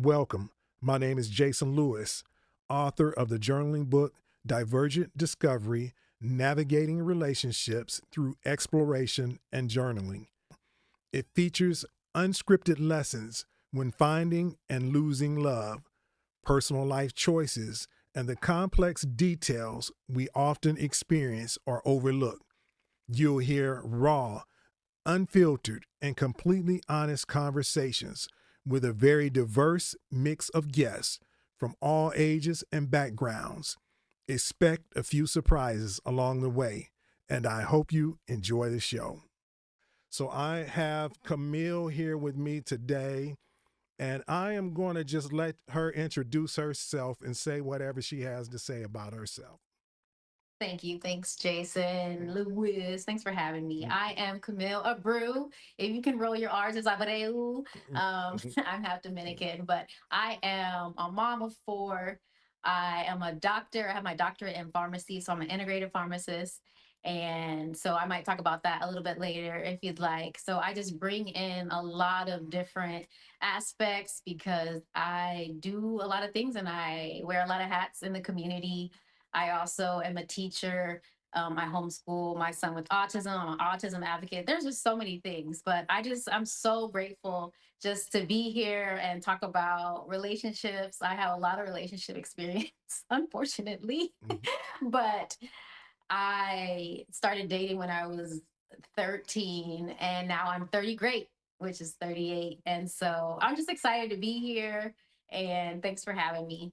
Welcome. My name is Jason Lewis, author of the journaling book Divergent Discovery: Navigating Relationships Through Exploration and Journaling. It features unscripted lessons when finding and losing love, personal life choices, and the complex details we often experience or overlook. You'll hear raw, unfiltered, and completely honest conversations with a very diverse mix of guests from all ages and backgrounds. Expect a few surprises along the way, and I hope you enjoy the show. So, I have Kamille here with me today, and I am going to just let her introduce herself and say whatever she has to say about herself. Thank you. Thanks, Jason. Lewis. Thanks for having me. I am Kamille Abreu. If you can roll your R's, it's Abreu. I'm half Dominican, but I am a mom of four. I am a doctor. I have my doctorate in pharmacy, so I'm an integrated pharmacist. And so I might talk about that a little bit later if you'd like. So I just bring in a lot of different aspects because I do a lot of things and I wear a lot of hats in the community. I also am a teacher. I homeschool my son with autism. I'm an autism advocate. There's just so many things, but I'm so grateful just to be here and talk about relationships. I have a lot of relationship experience, unfortunately, Mhm. but I started dating when I was 13 and now I'm 30 great, which is 38. And so I'm just excited to be here and thanks for having me.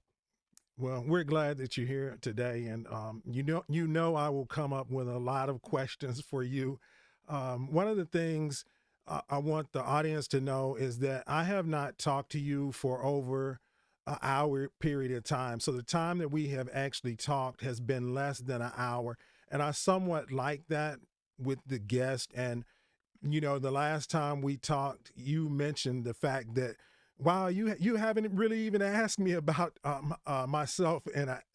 Well, we're glad that you're here today, and you know, I will come up with a lot of questions for you. One of the things I want the audience to know is that I have not talked to you for over an hour period of time. So the time that we have actually talked has been less than an hour, and I somewhat like that with the guest. And the last time we talked, you mentioned the fact that wow, you haven't really even asked me about myself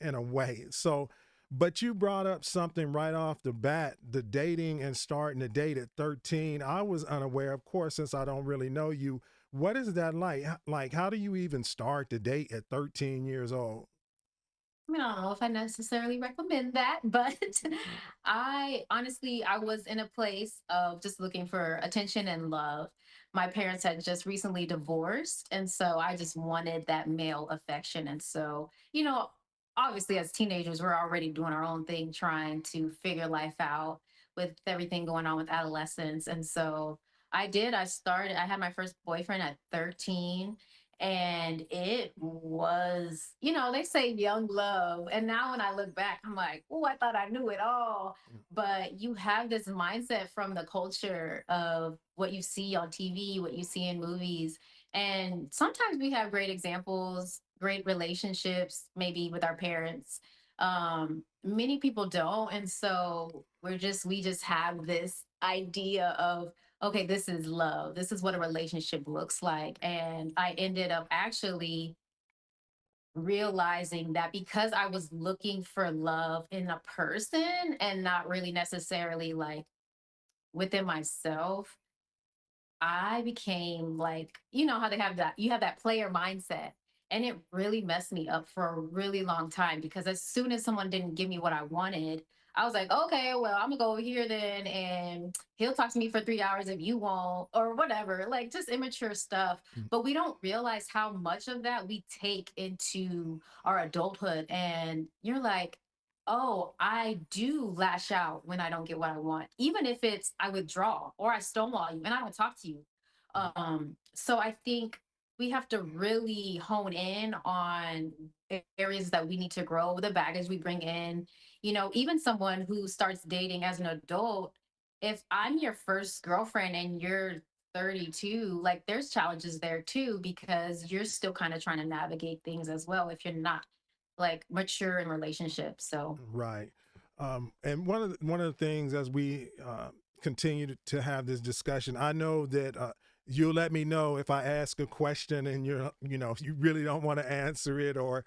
in a way. So, but you brought up something right off the bat: the dating and starting to date at 13. I was unaware, of course, since I don't really know you. What is that like? Like, how do you even start to date at 13 years old? I mean, I don't know if I necessarily recommend that, but I honestly, I was in a place of just looking for attention and love. My parents had just recently divorced, and so I just wanted that male affection. And so, obviously, as teenagers, we're already doing our own thing, trying to figure life out with everything going on with adolescence. And so I had my first boyfriend at 13 and it was, they say young love, and now when I look back I'm like, oh, I thought I knew it all. But you have this mindset from the culture of what you see on TV, what you see in movies, and sometimes we have great examples, great relationships maybe with our parents. Many people don't, and so we just have this idea of, okay, this is love. This is what a relationship looks like. And I ended up actually realizing that because I was looking for love in a person and not really necessarily like within myself, I became like, you know how they have that, you have that player mindset. And it really messed me up for a really long time because as soon as someone didn't give me what I wanted, I was like, okay, well, I'm gonna go over here then and he'll talk to me for 3 hours if you won't, or whatever, like just immature stuff. But we don't realize how much of that we take into our adulthood. And you're like, oh, I do lash out when I don't get what I want, even if it's I withdraw or I stonewall you and I don't talk to you. So I think we have to really hone in on areas that we need to grow, the baggage we bring in. Even someone who starts dating as an adult, if I'm your first girlfriend and you're 32, like there's challenges there too, because you're still kind of trying to navigate things as well if you're not like mature in relationships. So Right. And one of the things as we continue to have this discussion, I know that you'll let me know if I ask a question and if you really don't want to answer it or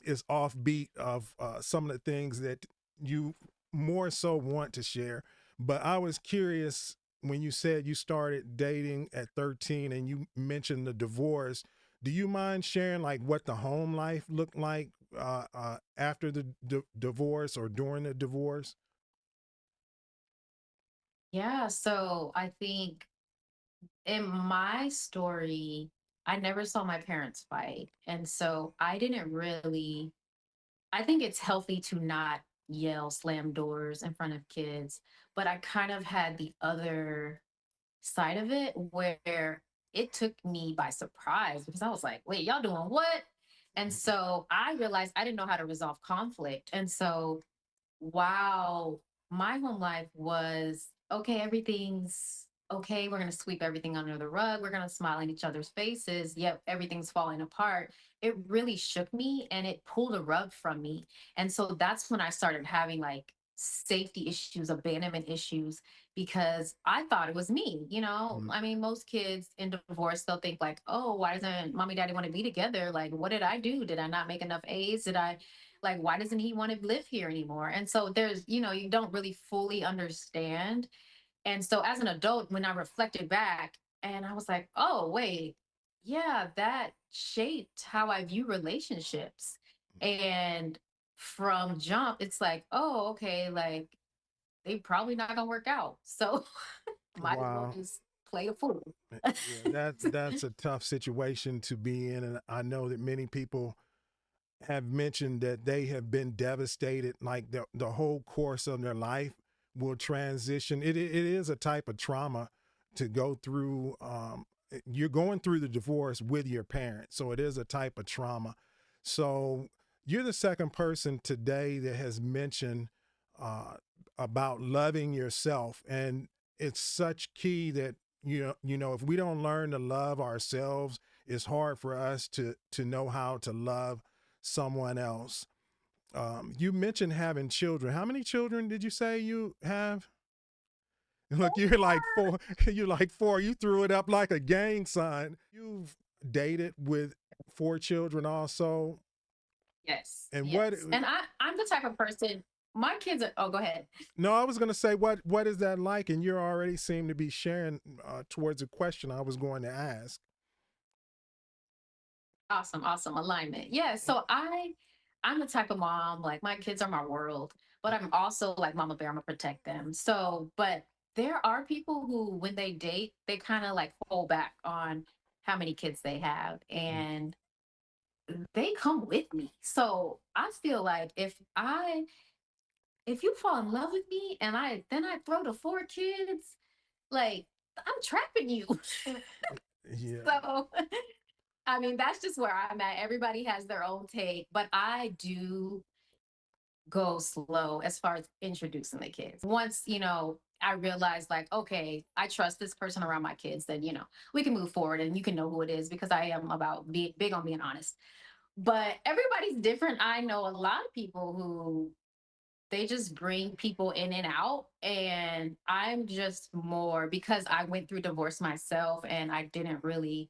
is offbeat of some of the things that you more so want to share. But I was curious when you said you started dating at 13 and you mentioned the divorce. Do you mind sharing like what the home life looked like after the divorce or during the divorce? Yeah, so I think in my story, I never saw my parents fight. And so I didn't really, I think it's healthy to not yell, slam doors in front of kids, but I kind of had the other side of it where it took me by surprise because I was like, wait, y'all doing what? And so I realized I didn't know how to resolve conflict. And so wow, my home life was okay, everything's okay. We're going to sweep everything under the rug. We're going to smile in each other's faces. Yep, everything's falling apart. It really shook me and it pulled a rug from me. And so that's when I started having like safety issues, abandonment issues, because I thought it was me. Mm. I mean, most kids in divorce, they'll think like, oh, why doesn't mommy, daddy want to be together? Like, what did I do? Did I not make enough A's? Did I like, why doesn't he want to live here anymore? And so there's, you don't really fully understand. And so as an adult, when I reflected back and I was like, oh, wait, yeah, that shaped how I view relationships. And from jump, it's like, oh, okay, like they probably not gonna work out. So might as well Wow. just play the fool. Yeah, that's a tough situation to be in, and I know that many people have mentioned that they have been devastated, like the whole course of their life will transition. It is a type of trauma to go through. You're going through the divorce with your parents, so it is a type of trauma. So you're the second person today that has mentioned uh, about loving yourself, and it's such key that if we don't learn to love ourselves, it's hard for us to know how to love someone else. You mentioned having children. How many children did you say you have? Look, you're like four. You're like four. You threw it up like a gang sign. You've dated with four children also. Yes, And what? yes. And I'm the type of person, my kids are, oh, go ahead. No, I was going to say what is that like? And you already seem to be sharing towards a question I was going to ask. Awesome, awesome alignment. Yeah, so I'm the type of mom, like my kids are my world, but I'm also like mama bear, I'm gonna protect them. So, but there are people who when they date, they kind of like hold back on how many kids they have and they come with me. So, I feel like if you fall in love with me and I throw the four kids, like I'm trapping you. Yeah. So, I mean, that's just where I'm at. Everybody has their own take, but I do go slow as far as introducing the kids. Once, I realize like, okay, I trust this person around my kids, then, we can move forward and you can know who it is because I am about big on being honest. But everybody's different. I know a lot of people who they just bring people in and out. And I'm just more because I went through divorce myself and I didn't really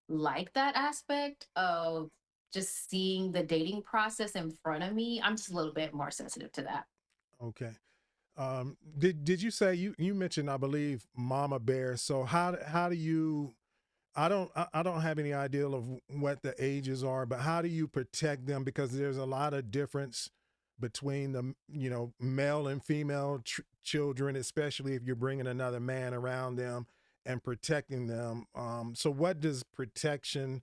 like that aspect of just seeing the dating process in front of me. I'm just a little bit more sensitive to that. Okay. Did you say you mentioned I believe Mama Bear? So how do you I don't have any idea of what the ages are, but how do you protect them? Because there's a lot of difference between the male and female children, especially if you're bringing another man around them and protecting them. So what does protection?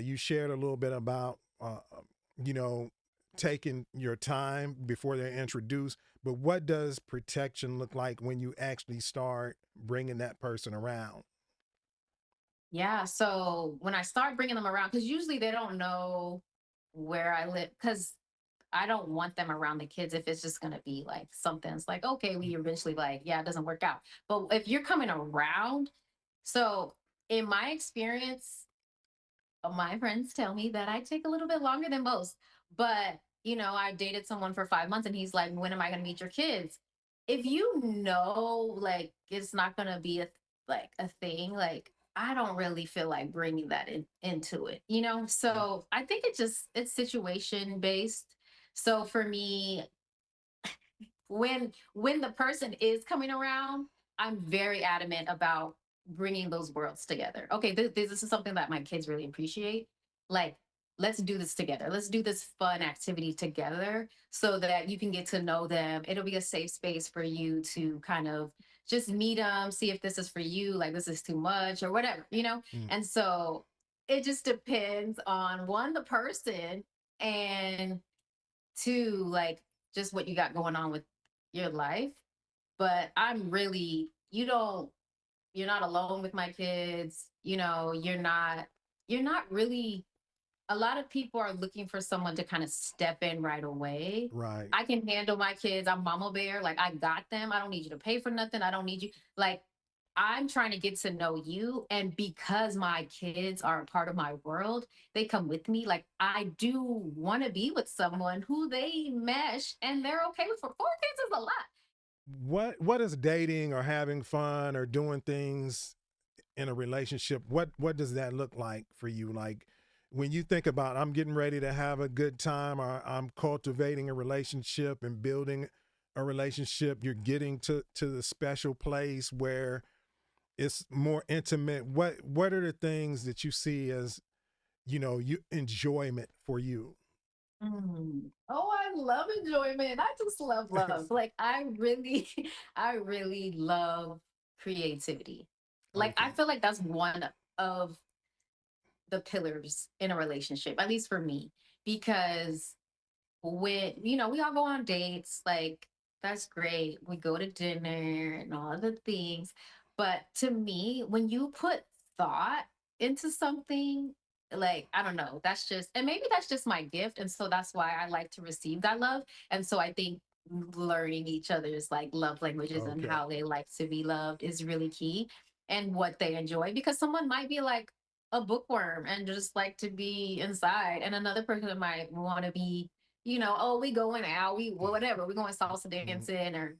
You shared a little bit about you know taking your time before they're introduced, but what does protection look like when you actually start bringing that person around? Yeah. So when I start bringing them around, because usually they don't know where I live, because I don't want them around the kids if it's just going to be like something's like, okay, we eventually like, yeah, it doesn't work out. But if you're coming around, so in my experience, my friends tell me that I take a little bit longer than most. But, I dated someone for 5 months and he's like, when am I going to meet your kids? If you know, like, it's not going to be like a thing, like, I don't really feel like bringing that into it. So I think it's situation based. So for me, when the person is coming around, I'm very adamant about bringing those worlds together. Okay, this is something that my kids really appreciate. Like, let's do this together. Let's do this fun activity together so that you can get to know them. It'll be a safe space for you to kind of just meet them, see if this is for you, like this is too much or whatever, you know? Mm. And so it just depends on one, the person, and two, like just what you got going on with your life. But I'm really, you're not alone with my kids. You're not really, a lot of people are looking for someone to kind of step in right away. Right. I can handle my kids. I'm mama bear. Like, I got them. I don't need you to pay for nothing. I don't need you. Like, I'm trying to get to know you. And because my kids are a part of my world, they come with me. Like, I do want to be with someone who they mesh and they're okay with. For 4 kids is a lot. What is dating or having fun or doing things in a relationship? What does that look like for you? Like when you think about I'm getting ready to have a good time or I'm cultivating a relationship and building a relationship, you're getting to the special place where it's more intimate. What are the things that you see as, you enjoyment for you? Oh, I love enjoyment. I just love love. Like, I really, I really love creativity. Like, I Okay. feel like that's one of the pillars in a relationship, at least for me, because when, we all go on dates, like, that's great. We go to dinner and all the things. But to me, when you put thought into something, like, I don't know, that's just, and maybe that's just my gift. And so that's why I like to receive that love. And so I think learning each other's like love languages and Okay. how they like to be loved is really key, and what they enjoy, because someone might be like a bookworm and just like to be inside, and another person might want to be, oh, we going out, we whatever, we going salsa Mhm. dancing or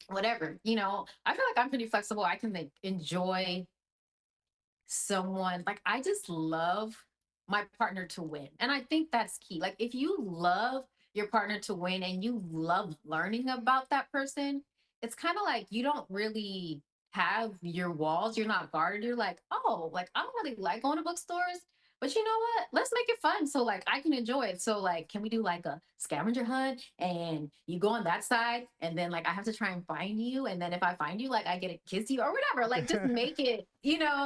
whatever. I feel like I'm pretty flexible. I can like enjoy someone. Like, I just love my partner to win. And I think that's key. Like, if you love your partner to win and you love learning about that person, it's kind of like you don't really have your walls. You're not guarded. You're like, oh, like, I don't really like going to bookstores. But you know what? Let's make it fun so like I can enjoy it. So like, can we do like a scavenger hunt and you go on that side and then like I have to try and find you, and then if I find you, like I get to kiss you or whatever. Like, just make it,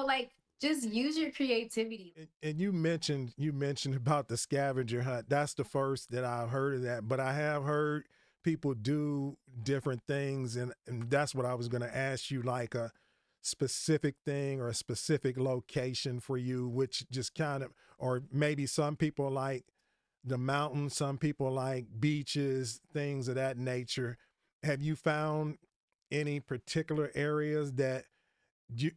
like just use your creativity. And you mentioned about the scavenger hunt. That's the first that I've heard of that, but I have heard people do different things, and that's what I was going to ask you, like a specific thing or a specific location for you, which just kind of, or maybe some people like the mountains, some people like beaches, things of that nature. Have you found any particular areas that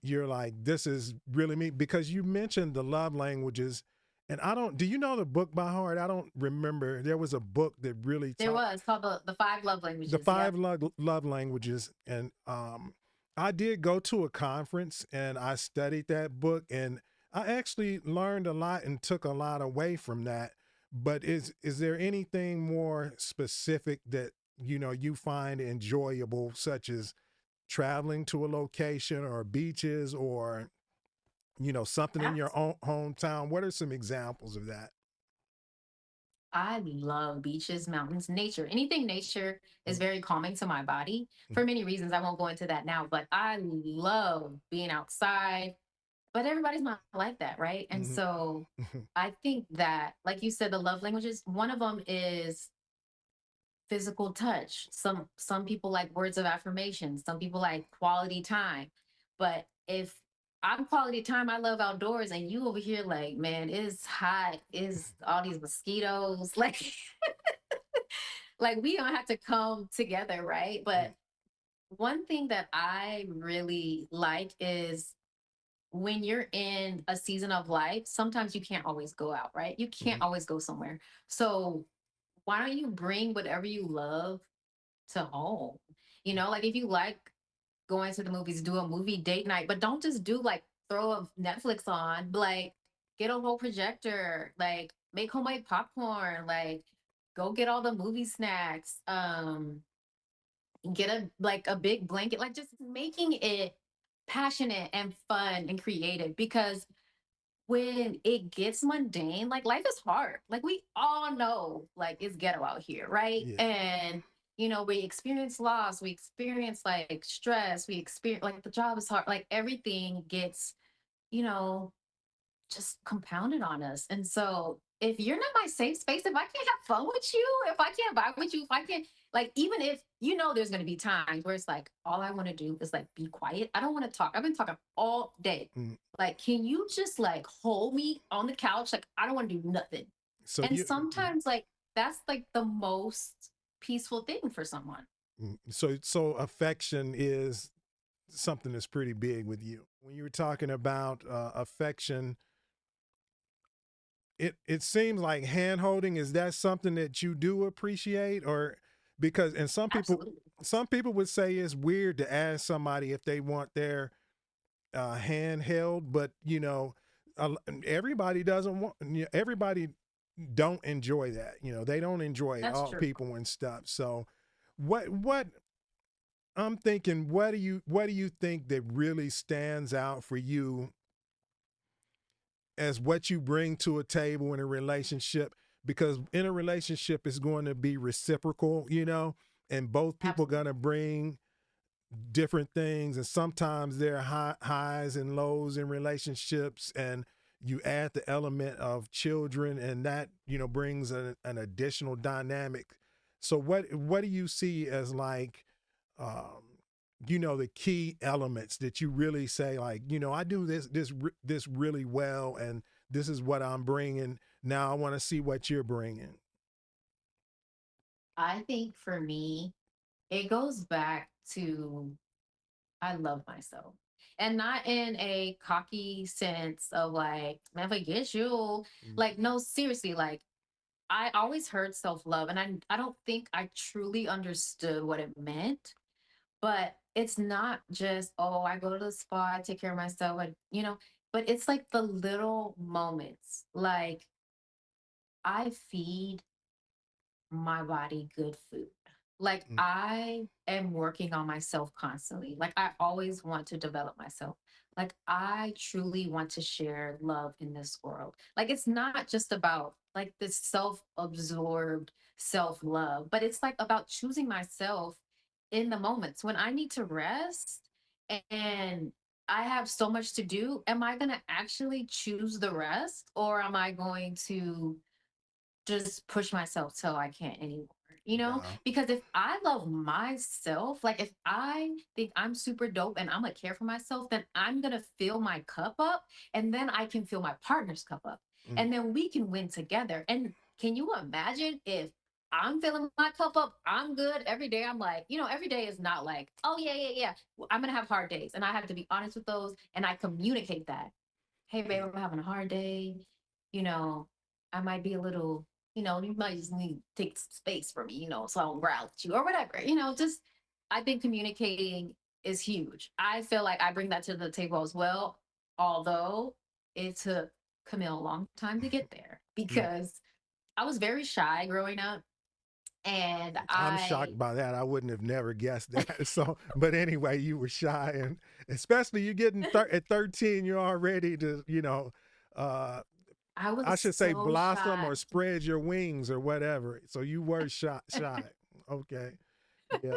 you're like, this is really me? Because you mentioned the love languages, and I don't, do you know the book by heart? I don't remember. There was a book that really There taught was called the five love the languages. Yep. five love languages. And I did go to a conference and I studied that book, and I actually learned a lot and took a lot away from that. But is there anything more specific that you find enjoyable, such as traveling to a location or beaches or something in your own hometown? What are some examples of that? I love beaches, mountains, nature. Anything nature is Mm, very calming to my body mm, for many reasons. I won't go into that now, but I love being outside. But everybody's not like that, right? And mhm, so mhm, I think that, like you said, the love languages, one of them is physical touch. Some people like words of affirmation. Some people like quality time. But if I'm quality time, I love outdoors, and you over here like, man, it's hot, is all these mosquitoes, like we don't have to come together, right? mm, But one thing that I really like is when you're in a season of life, sometimes you can't always go out, right? You can't mhm, always go somewhere. So why don't you bring whatever you love to home? Like, if you like going to the movies, do a movie date night, but don't just do like throw a Netflix on, but, like, get a whole projector, like make homemade popcorn, like go get all the movie snacks, get a big blanket, like just making it passionate and fun and creative because when it gets mundane, like life is hard. Like we all know, like it's ghetto out here, right? Yeah. And we experience loss, we experience like stress, we experience like the job is hard, like everything gets, you know, just compounded on us. And so if you're not my safe space, if I can't have fun with you, if I can't vibe with you, if I can't like even if there's gonna be times where it's like all I want to do is like be quiet. I don't want to talk. I've been talking all day. Mm. Like, can you just like hold me on the couch? Like, I don't want to do nothing. So And you sometimes like that's like the most peaceful thing for someone. so affection is something that's pretty big with you. When you were talking about affection, it seems like hand holding, is that something that you do appreciate? Or because and Absolutely. some people would say it's weird to ask somebody if they want their hand held, but everybody doesn't want, everybody don't enjoy that. They don't enjoy That's all true. people and stuff. So what I'm thinking, what do you think that really stands out for you as what you bring to a table in a relationship? Because in a relationship it's going to be reciprocal, and both people Absolutely. going to bring different things, and sometimes there are highs and lows in relationships, and you add the element of children, and that brings an additional dynamic. So what do you see as like um the key elements that you really say, like, I do this really well, and this is what I'm bringing. Now I want to see what you're bringing. I think for me, it goes back to I love myself. And not in a cocky sense of like, never get you. Mm. Like, no, seriously, like I always heard self-love and I don't think I truly understood what it meant. But it's not just, oh, I go to the spa, I take care of myself, but it's like the little moments. Like I feed my body good food. Like Mm. I am working on myself constantly. Like I always want to develop myself. Like I truly want to share love in this world. Like it's not just about like this self-absorbed self-love, but it's like about choosing myself in the moments when I need to rest and I have so much to do. Am I going to actually choose the rest or am I going to just push myself till I can't anymore. Wow. Because if I love myself, like if I think I'm super dope and I'm gonna care for myself, then I'm gonna fill my cup up and then I can fill my partner's cup up. Mm. And then we can win together. And can you imagine if I'm filling my cup up, I'm good every day. I'm like, every day is not like, oh, yeah, yeah, yeah. I'm going to have hard days. And I have to be honest with those. And I communicate that. Hey, babe, I'm having a hard day. You know, I might be a little you might just need to take some space from me, so I don't growl at you or whatever. Just I think communicating is huge. I feel like I bring that to the table as well, although it took Camille a long time to get there Mm. because I was very shy growing up. And I'm shocked by that. I wouldn't have never guessed that. So, but anyway, you were shy, and especially you getting at 13, you're already to, uh, I I was should say so blossom shy. or spread your wings or whatever. So you were shy. Shy. Okay. Yeah.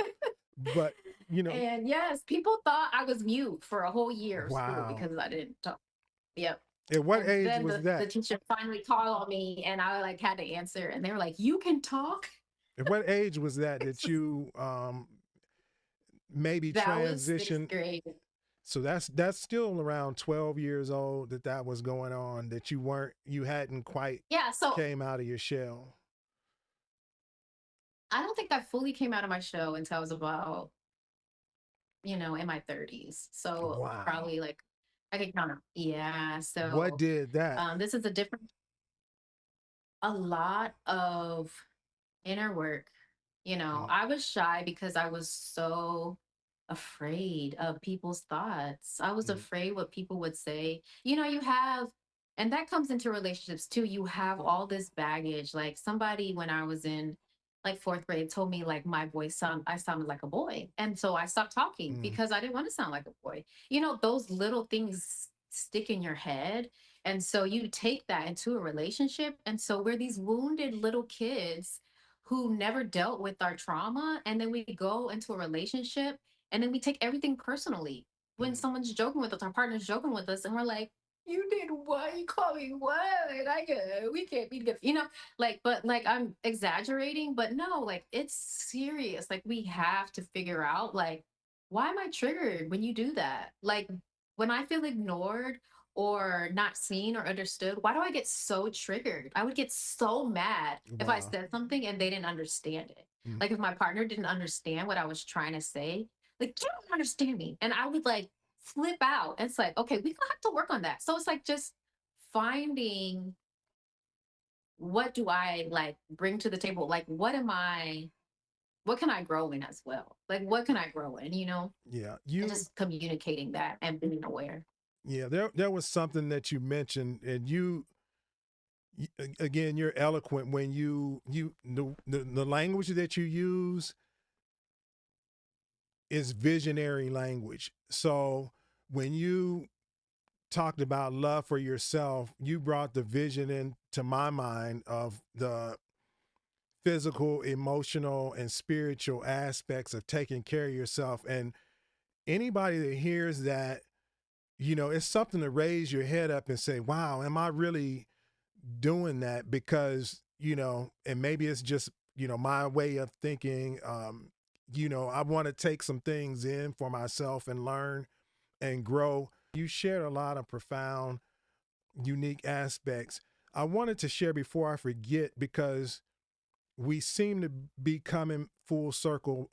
But you know, And yes, people thought I was mute for a whole year of school wow. because I didn't talk. Yep. At what And age then was the that? teacher finally called on me and I like had to answer and they were like, you can talk. At what age was that you maybe That was sixth transitioned? grade. So that's still around 12 years old that was going on, that you hadn't quite Yeah. So came out of your shell. I don't think I fully came out of my show until I was about, in my 30s. So Wow. probably like I could count. Yeah. What So did that? this is a lot of inner work. Mm. I was shy because I was so afraid of people's thoughts. I was Mm. afraid what people would say. You have, and that comes into relationships too. You have all this baggage. Like somebody, when I was in like fourth grade told me like my voice I sounded like a boy. And so I stopped talking Mm, because I didn't want to sound like a boy. Those little things stick in your head. And so you take that into a relationship. And so we're these wounded little kids who never dealt with our trauma. And then we go into a relationship and then we take everything personally. When mm. someone's joking with us, our partner's joking with us, and we're like, you did what? You call me what? We can't be together. But like I'm exaggerating, but no, like it's serious. Like we have to figure out like why am I triggered when you do that? Like when I feel ignored or not seen or understood, why do I get so triggered? I would get so mad if I Wow. said something and they didn't understand it. Mm. Like if my partner didn't understand what I was trying to say, like you don't understand me. And I would like flip out. It's like, okay, we gonna have to work on that. So it's like just finding what do I like bring to the table? Like, what can I grow in as well? Like, what can I grow in, Yeah. And just communicating that and being aware. Yeah, there was something that you mentioned, and again, you're eloquent when the language that you use is visionary language. So when you talked about love for yourself, you brought the vision into my mind of the physical, emotional, and spiritual aspects of taking care of yourself. And anybody that hears that, it's something to raise your head up and say, wow, am I really doing that? Because, and maybe it's just, my way of thinking. I want to take some things in for myself and learn and grow. You shared a lot of profound, unique aspects. I wanted to share before I forget because we seem to be coming full circle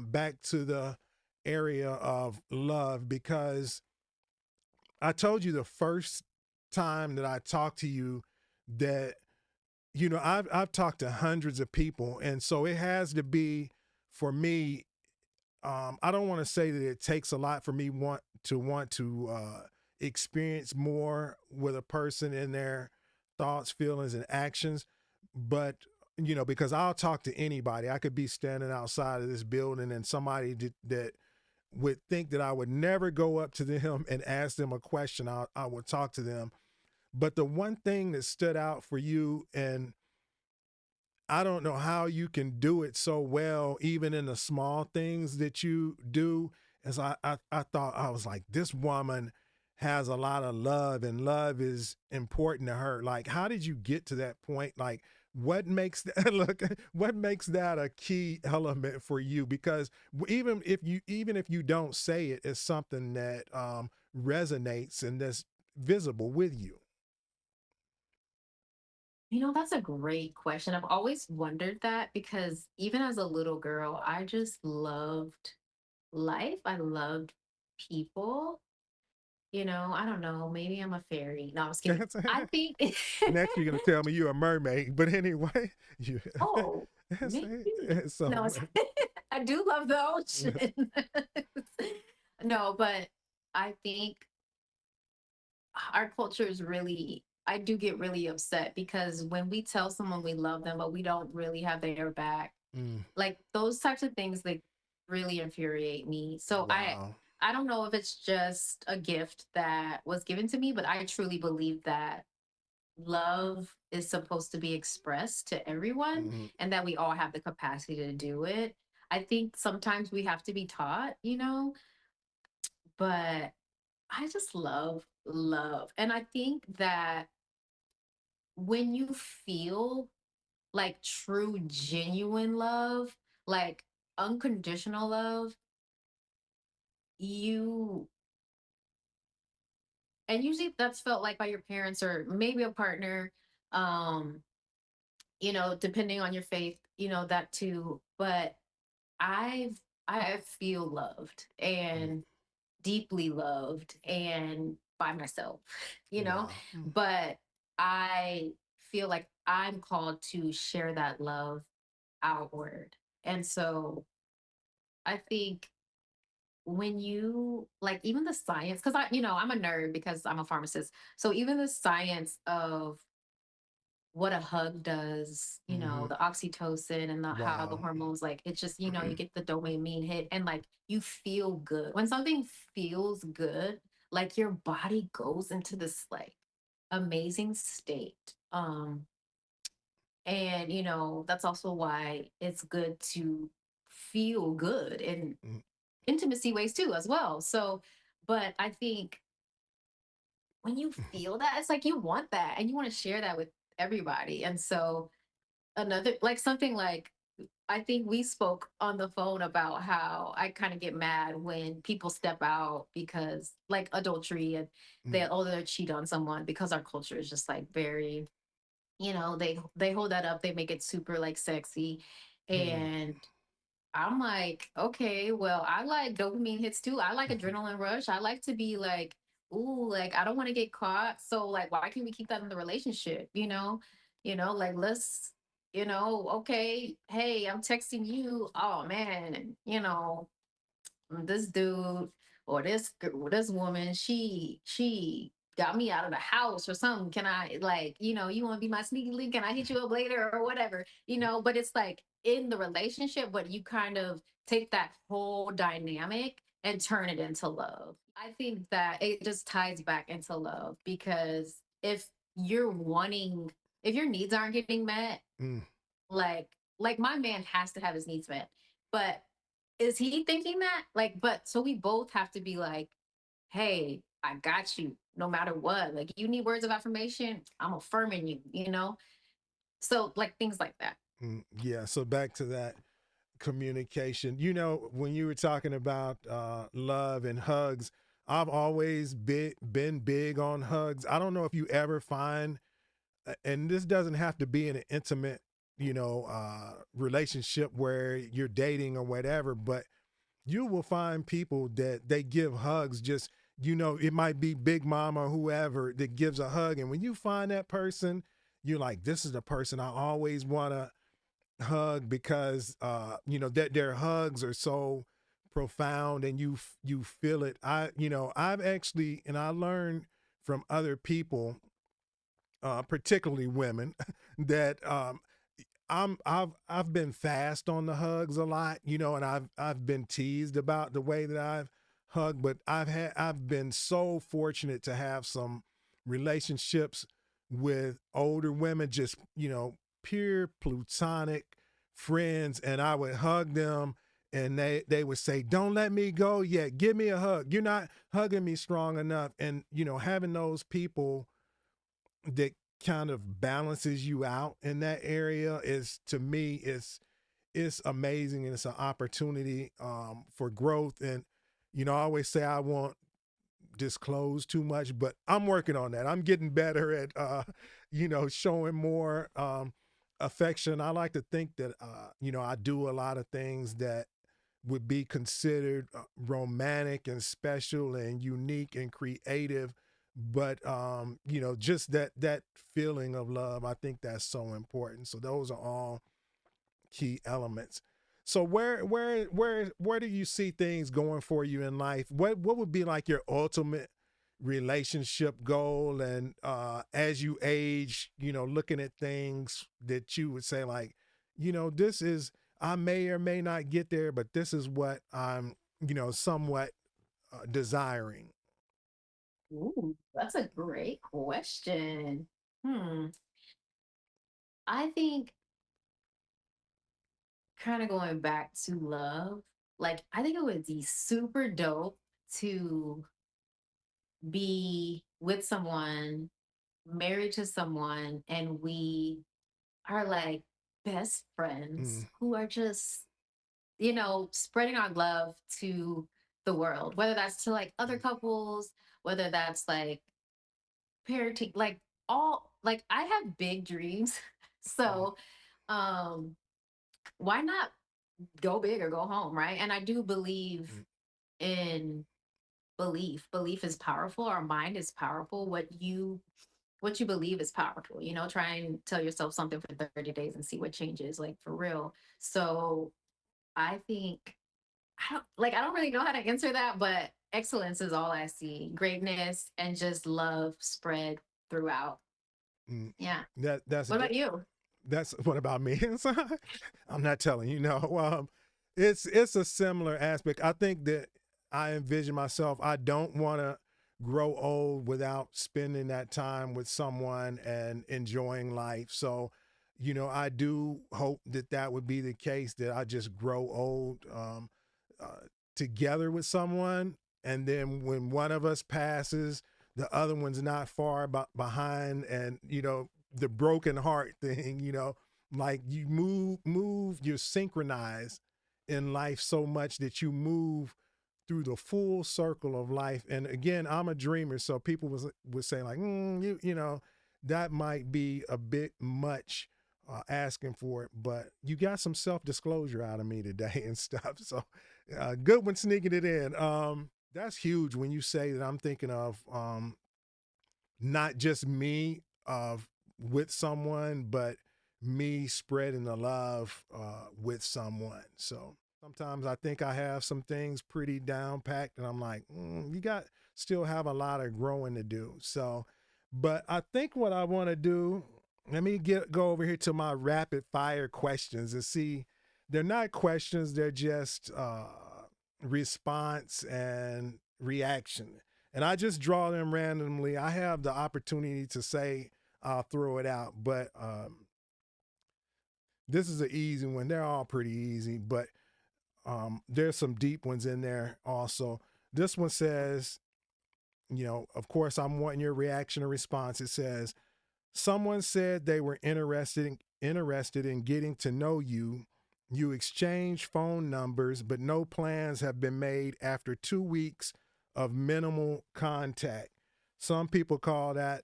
back to the area of love because I told you the first time that I talked to you that I've talked to hundreds of people, and so it has to be for me. I don't want to say that it takes a lot for me want to experience more with a person in their thoughts, feelings, and actions, but because I'll talk to anybody. I could be standing outside of this building, and somebody that would think that I would never go up to them and ask them a question. I would talk to them. But the one thing that stood out for you, and I don't know how you can do it so well, even in the small things that you do. As I thought, I was like, this woman has a lot of love, and love is important to her. Like, how did you get to that point? Like, what makes that look? What makes that a key element for you? Because even if you don't say it, it's something that resonates and that's visible with you. That's a great question. I've always wondered that because even as a little girl, I just loved life. I loved people. I don't know. Maybe I'm a fairy. No, I was kidding. I think, Next, you're gonna tell me you're a mermaid, but anyway, you oh, maybe. No, so I do love the ocean. No, but I think our culture is really, I do get really upset because when we tell someone we love them, but we don't really have their back, mm, like those types of things, they really infuriate me. So wow, I don't know if it's just a gift that was given to me, but I truly believe that love is supposed to be expressed to everyone mm, and that we all have the capacity to do it. I think sometimes we have to be taught, but I just love love. And I think that when you feel like true, genuine love, like unconditional love, you, and usually that's felt like by your parents or maybe a partner, um, depending on your faith, that too. But I've, I feel loved mm, and deeply loved and by myself, wow, but I feel like I'm called to share that love outward. And so I think when you like even the science, because I'm a nerd because I'm a pharmacist. So even the science of what a hug does, Hmm. the oxytocin and how the Wow. hormones, like, it's just, you get the dopamine hit and like you feel good. When something feels good, like your body goes into this like amazing state. And that's also why it's good to feel good in Mm. intimacy ways too, as well. So, but I think when you feel that, it's like you want that and you want to share that with everybody. And so, another, like something like, I think we spoke on the phone about how I kind of get mad when people step out because like adultery and Mm. they're cheat on someone because our culture is just like very, they hold that up, they make it super like sexy. Mm. And I'm like, okay, well, I like dopamine hits too. I like adrenaline rush. I like to be like, ooh, like I don't want to get caught. So like, why can't we keep that in the relationship? Like let's, okay, hey, I'm texting you. Oh man, this dude or this woman, she got me out of the house or something. Can I, like, you want to be my sneaky link? Can I hit you up later or whatever? But it's like in the relationship, but you kind of take that whole dynamic and turn it into love. I think that it just ties back into love because if your needs aren't getting met, Mm. like my man has to have his needs met. But is he thinking that? Like, but so we both have to be like, hey, I got you no matter what. Like, you need words of affirmation, I'm affirming you. So, like, things like that. Mm. Yeah. So back to that communication. When you were talking about love and hugs, I've always been big on hugs. I don't know if you ever find, and this doesn't have to be in an intimate, relationship where you're dating or whatever, but you will find people that they give hugs just, it might be Big Mama or whoever that gives a hug. And when you find that person, you're like, this is the person I always want to hug because that their hugs are so profound and you feel it. I've actually, and I learned from other people, particularly women, that I've been fast on the hugs a lot, and I've been teased about the way that I've hugged, but I've been so fortunate to have some relationships with older women, just pure plutonic friends, and I would hug them. And they would say, "Don't let me go yet. Give me a hug. You're not hugging me strong enough." And having those people that kind of balances you out in that area is, to me, it's amazing, and it's an opportunity for growth. And I always say I won't disclose too much, but I'm working on that. I'm getting better at showing more affection. I like to think that I do a lot of things that would be considered romantic and special and unique and creative, but just that feeling of love, I think that's so important. So those are all key elements. So where do you see things going for you in life? What would be like your ultimate relationship goal? And as you age, looking at things that you would say like, this is, I may or may not get there, but this is what I'm, somewhat desiring. Ooh, that's a great question. Hmm. I think kind of going back to love, like, I think it would be super dope to be with someone, married to someone, and we are like best friends Mm. who are just, spreading our love to the world, whether that's to like other couples, whether that's like parenting, like all, like I have big dreams. Mm. So, um, why not go big or go home, right? And I do believe Mm. in belief. Belief is powerful. Our mind is powerful. What you believe is powerful. Try and tell yourself something for 30 days and see what changes, like for real. So I think I don't really know how to answer that, but excellence is all I see. Greatness and just love spread throughout. Mm. Yeah. That's What about you? that's what about me? I'm not telling you. No, it's a similar aspect. I think that I envision myself. I don't want to grow old without spending that time with someone and enjoying life. So, I do hope that that would be the case. That I just grow old uh, together with someone, and then when one of us passes, the other one's not far behind, and the broken heart thing, like you you're synchronized in life so much that you move through the full circle of life. And again, I'm a dreamer, so people would say like, that might be a bit much asking for it, but you got some self disclosure out of me today and stuff. So good one sneaking it in. That's huge when you say that. I'm thinking of not just me with someone, but me spreading the love with someone. So sometimes I think I have some things pretty down packed, and I'm like, you got still have a lot of growing to do. So, but I think what I want to do, let me go over here to my rapid fire questions and see. They're not questions; they're just response and reaction, and I just draw them randomly. I have the opportunity to say I'll throw it out, but this is an easy one. They're all pretty easy, but there's some deep ones in there also. This one says, of course, I'm wanting your reaction or response. It says, someone said they were interested in getting to know you. You exchange phone numbers, but no plans have been made after 2 weeks of minimal contact. Some people call that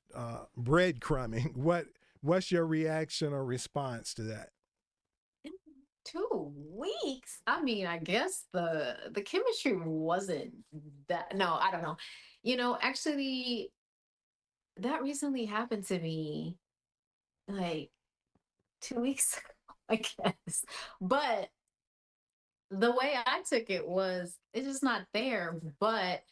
breadcrumbing. What's your reaction or response to that? 2 weeks. I mean, I guess the chemistry wasn't that. No, I don't know. Actually, that recently happened to me like 2 weeks ago, I guess. But the way I took it was it's just not there. But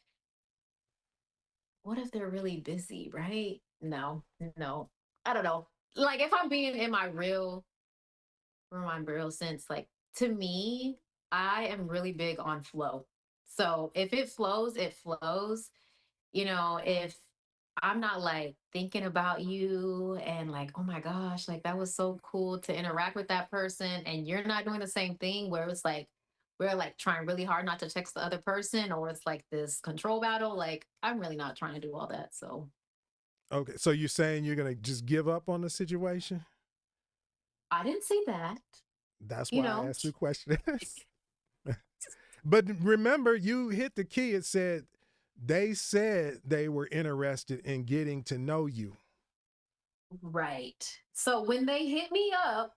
what if they're really busy, right? No, no. I don't know. Like if I'm being in my real sense, like to me, I am really big on flow. So if it flows, it flows. If I'm not like thinking about you and like, oh my gosh, like that was so cool to interact with that person, and you're not doing the same thing where it's like we're like trying really hard not to text the other person, or it's like this control battle. Like, I'm really not trying to do all that. So Okay, so you're saying you're gonna just give up on the situation? I didn't say that, That's you why I know. asked the question. But remember, you hit the key. It said they said they were interested in getting to know you. Right. So when they hit me up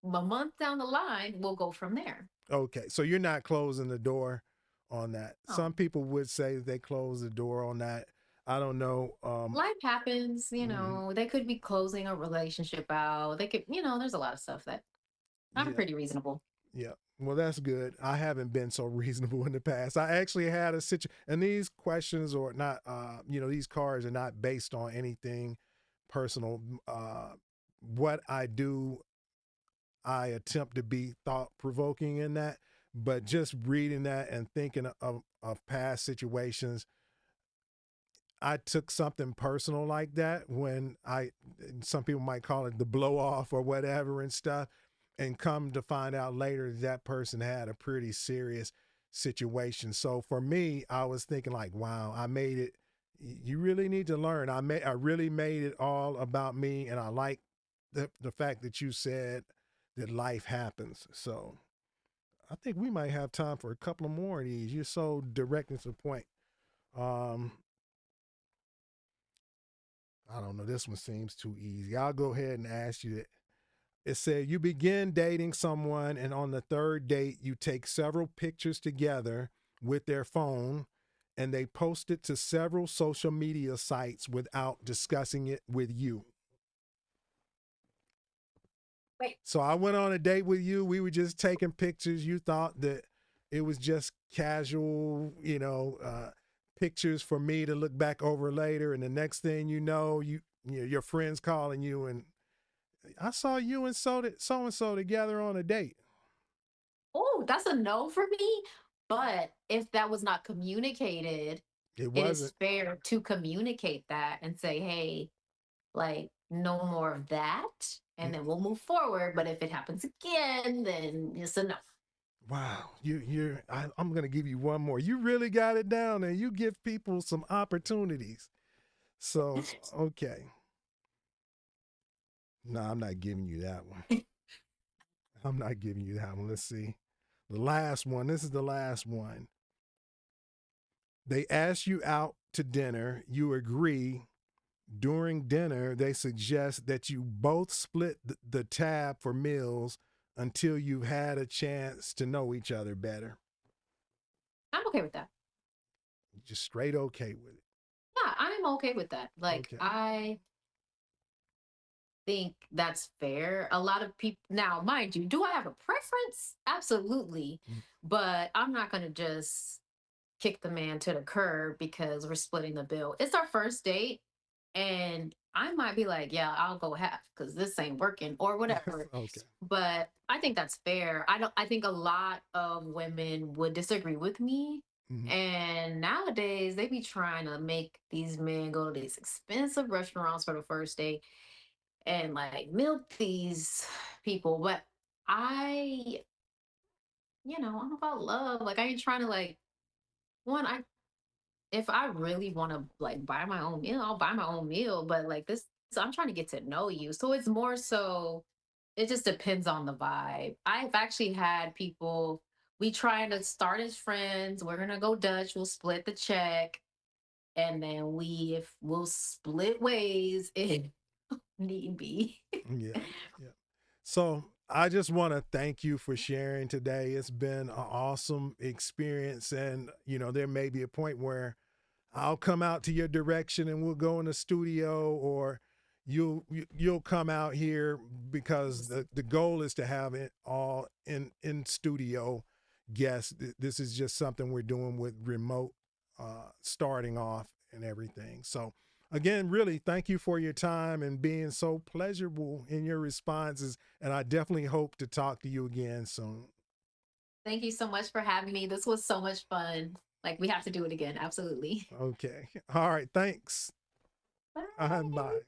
a month down the line, we'll go from there. Okay, so you're not closing the door on that. Oh, Some people would say they close the door on that. I don't know. life happens, Mhm. they could be closing a relationship out. They could, there's a lot of stuff that I'm Yeah, pretty reasonable. yeah. Well, that's good. I haven't been so reasonable in the past. I actually had a situation, and these questions are not, these cards are not based on anything personal. What I do, I attempt to be thought provoking in that, but just reading that and thinking of past situations, I took something personal like that when some people might call it the blow off or whatever and stuff, and come to find out later that person had a pretty serious situation. So for me, I was thinking like, wow, I made it. You really need to learn. I really made it all about me, and I like the fact that you said that life happens. So I think we might have time for a couple of more of these. You're so direct and to the point. Um, I don't know. This one seems too easy. I'll go ahead and ask you that. It said you begin dating someone, and on the third date, you take several pictures together with their phone, and they post it to several social media sites without discussing it with you. Wait. So I went on a date with you. We were just taking pictures. You thought that it was just casual, pictures for me to look back over later. And the next thing you know, your friends calling you and I saw you and so together on a date. Oh, that's a no for me. But if that was not communicated, It it is wasn't. fair to communicate that and say, hey, like, no more of that. And Mm, then we'll move forward. But if it happens again, then it's a no. wow, I'm gonna give you one more. You really got it down, and you give people some opportunities. So okay, no, I'm not giving you that one. I'm not giving you that one. Let's see, the last one. This is the last one. They ask you out to dinner. You agree. During dinner, they suggest that you both split the tab for meals until you've had a chance to know each other better. I'm okay with that. Just straight okay with it. Yeah, I'm okay with that. Like, Okay. I think that's fair. A lot of people, now, mind you, do I have a preference? Absolutely. Mm. But I'm not going to just kick the man to the curb because we're splitting the bill. It's our first date. And I might be like, yeah, I'll go half because this ain't working or whatever. Okay. But I think that's fair. I think a lot of women would disagree with me. Mhm. And nowadays they be trying to make these men go to these expensive restaurants for the first date and like milk these people. But I, I'm about love. Like I ain't trying to like one, I if I really want to like buy my own meal, I'll buy my own meal. But like this, so I'm trying to get to know you. So it's more so, it just depends on the vibe. I've actually had people, we trying to start as friends. We're going to go Dutch. We'll split the check. And then if we'll split ways if need be. Yeah. Yeah. So I just want to thank you for sharing today. It's been an awesome experience. And, there may be a point where I'll come out to your direction and we'll go in the studio, or you'll come out here, because the goal is to have it all in studio guests. This is just something we're doing with remote starting off and everything. So again, really thank you for your time and being so pleasurable in your responses, and I definitely hope to talk to you again soon. Thank you so much for having me. This was so much fun. Like we have to do it again. Absolutely. Okay. All right, thanks. Bye. Bye.